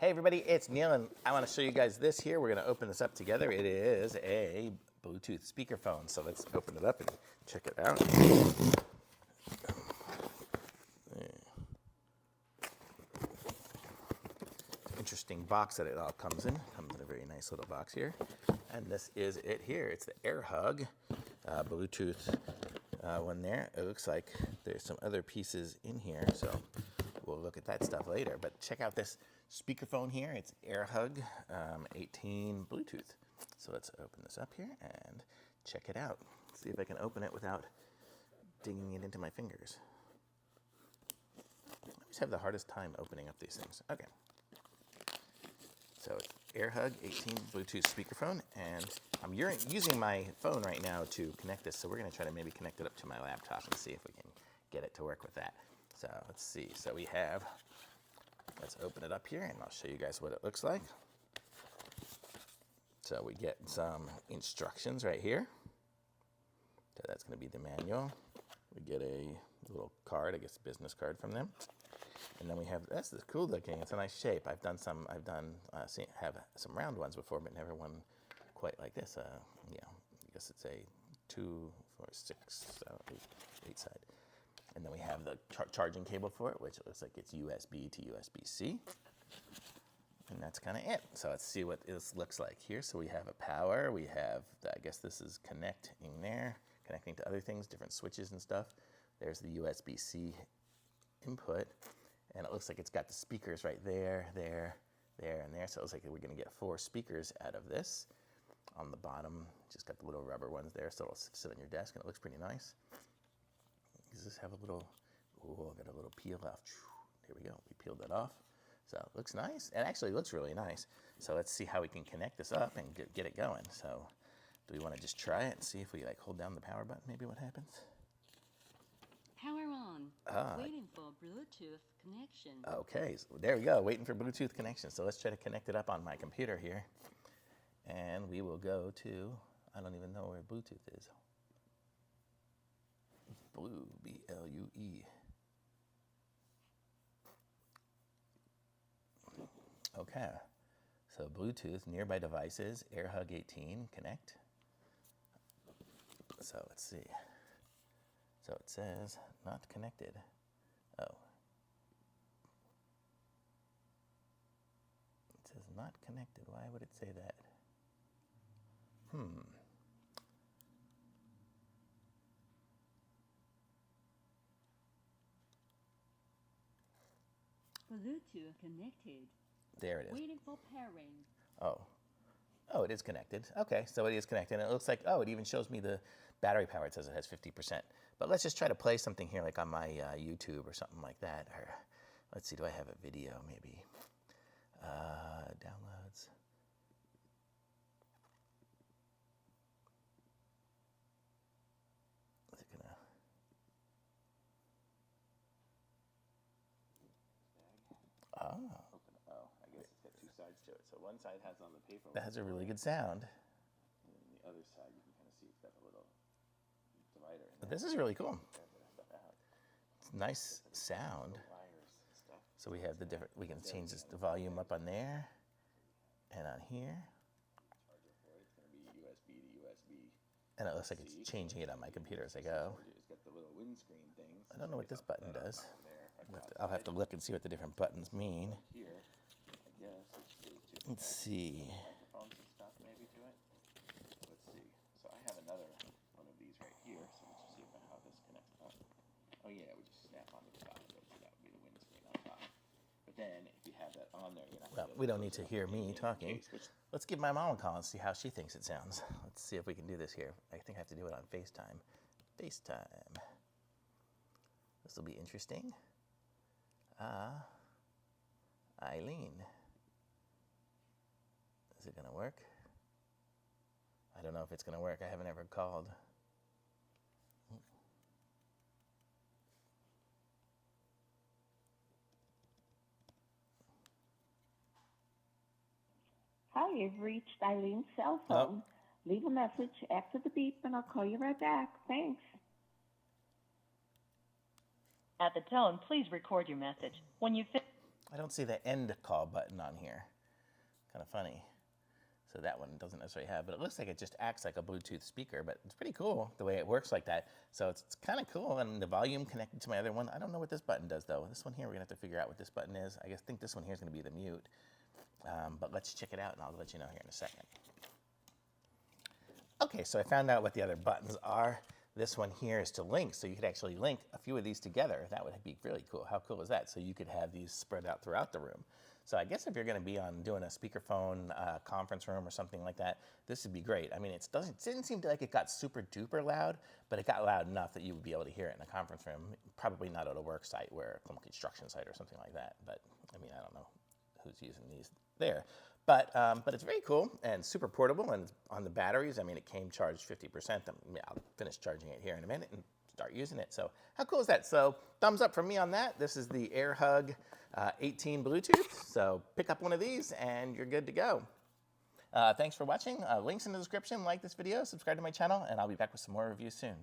Hey everybody, it's Neil, and I want to show you guys this here. We're going to open this up together. It is a Bluetooth speakerphone. So let's open it up and check it out. Interesting box that it all comes in. Comes in a very nice little box here. And this is it here. It's the AirHug Bluetooth one there. It looks like there's some other pieces in here, so we'll look at that stuff later. But check out this speakerphone here. It's AirHug 18 Bluetooth. So let's open this up here and check it out. See if I can open it without digging it into my fingers. I always have the hardest time opening up these things. Okay. So it's AirHug 18 Bluetooth speakerphone, and I'm using my phone right now to connect this, so we're going to try to maybe connect it up to my laptop and see if we can get it to work with that. So let's see. So we have, let's open it up here, and I'll show you guys what it looks like. So we get some instructions right here. So that's going to be the manual. We get a little card, I guess a business card from them. And then we have, that's cool looking, it's a nice shape. I've done some round ones before, but never one quite like this. Yeah, I guess it's a 2, 4, 6, 8 side. And then we have the charging cable for it, which looks like it's USB to USB-C. And that's kind of it. So let's see what this looks like here. So we have a power, we have, I guess this is connecting there, connecting to other things, different switches and stuff. There's the USB-C input. And it looks like it's got the speakers right there, there, and there. So it looks like we're going to get 4 speakers out of this. On the bottom, just got the little rubber ones there, so it'll sit on your desk, and it looks pretty nice. Does this have a little, oh, got a little peel off. There we go, we peeled that off. So it looks nice. It actually looks really nice. So let's see how we can connect this up and get it going. So do we want to just try it and see if we like hold down the power button, maybe what happens? Power on. Waiting for Bluetooth connection. Okay, so there we go, waiting for Bluetooth connection. So let's try to connect it up on my computer here. And we will go to, I don't even know where Bluetooth is. Blue, B-L-U-E. Okay, so Bluetooth, nearby devices, AirHug 18, connect. So let's see. So it says not connected. Oh. It says not connected. Why would it say that? Bluetooth connected. There it is. Waiting for pairing. Oh. Oh, it is connected. Okay, so it is connected. And it looks like, oh, it even shows me the battery power. It says it has 50%. But let's just try to play something here, like on my YouTube or something like that. Or let's see, do I have a video maybe? Downloads. Is it gonna? Oh. Oh, I guess it's got 2 sides to it. So one side has on the paper. That has a really good sound. And then the other side, you can kind of see it's got a little divider in But there. this is really cool. Stuff out. It's nice sound. Wires and stuff. So we have the different, we can change the volume up on there and on here. Charger for it. It's going to be USB to USB. And it looks like it's changing it on my computer as I go. It's got the little windscreen things. I don't know what this button does. There. I'll have to look and see what the different buttons mean. Here, I guess it's Bluetooth. Let's see. Microphones and stuff maybe to it. Let's see. So I have another one of these right here. So let's just see how this connects up. Oh yeah, we just snap onto the top of it. So that would be the windscreen on top. But then if you have that on there, you're not. Well, we don't need to hear me talking. Let's give my mom a call and see how she thinks it sounds. Let's see if we can do this here. I think I have to do it on FaceTime. FaceTime. This will be interesting. Eileen. Is it going to work? I don't know if it's going to work. I haven't ever called. Hi, you've reached Eileen's cell phone. Leave a message after the beep, and I'll call you right back. Thanks. At the tone, please record your message. When you finish. I don't see the end call button on here. Kind of funny. So that one doesn't necessarily have, but it looks like it just acts like a Bluetooth speaker, but it's pretty cool the way it works like that. So it's kind of cool, and the volume connected to my other one. I don't know what this button does though. This one here, we're gonna have to figure out what this button is. I think this one here is gonna be the mute, but let's check it out and I'll let you know here in a second. Okay, so I found out what the other buttons are. This one here is to link, so you could actually link a few of these together. That would be really cool. How cool is that? So you could have these spread out throughout the room. So I guess if you're going to be doing a speakerphone conference room or something like that, this would be great. I mean, it didn't seem like it got super duper loud, but it got loud enough that you would be able to hear it in a conference room. Probably not at a work site or a construction site or something like that. But I mean, I don't know who's using these there. But it's very cool and super portable, and on the batteries, I mean, it came charged 50%. I'll finish charging it here in a minute and start using it. So how cool is that? So thumbs up from me on that. This is the AirHug 18 Bluetooth. So pick up one of these and you're good to go. Thanks for watching. Links in the description. Like this video, subscribe to my channel, and I'll be back with some more reviews soon.